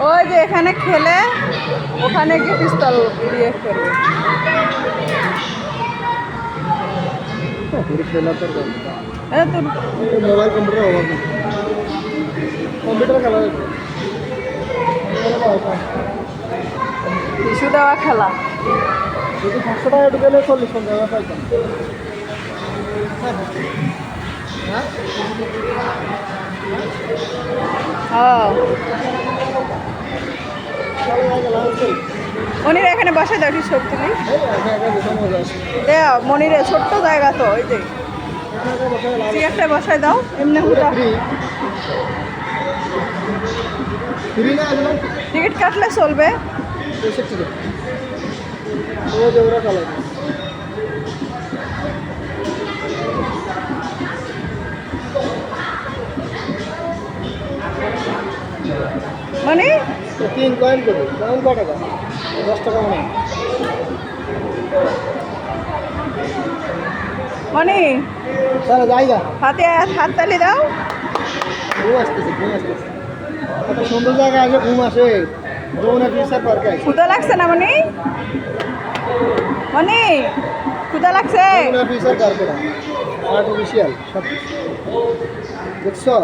ওই যে এখানে খেলে ওখানে গিয়ে পিস্তল দিয়ে করবে। মোবাইল কম্পিউটার খেলা টিস্যু দেওয়া খেলা। যদি 500 টাকা ঢুকেলে 40 টাকা পাইতাম। হ্যাঁ মনির এখানে বসে দাও ছবি তুলি দেও মনিরে ছোট্ট জায়গা তো ওই যে চেয়ারটা বসায় দাও এমনি হুটা টিকিট কাটলে চলবে। মানে 3 কয়েন করবে কয়েন কত টাকা 10 টাকা মনে মানে তাহলে জায়গা হাতে হাততালি দাও। ঘুম আসতেছে এত সুন্দর জায়গা আছে ঘুম আসে যমুনা ফিউচার পার্কে ক্ষুধা লাগছে না মানে মানে ক্ষুধা লাগছে যমুনা ফিউচার পার্কে আর্টিফিশিয়াল সব দেখছো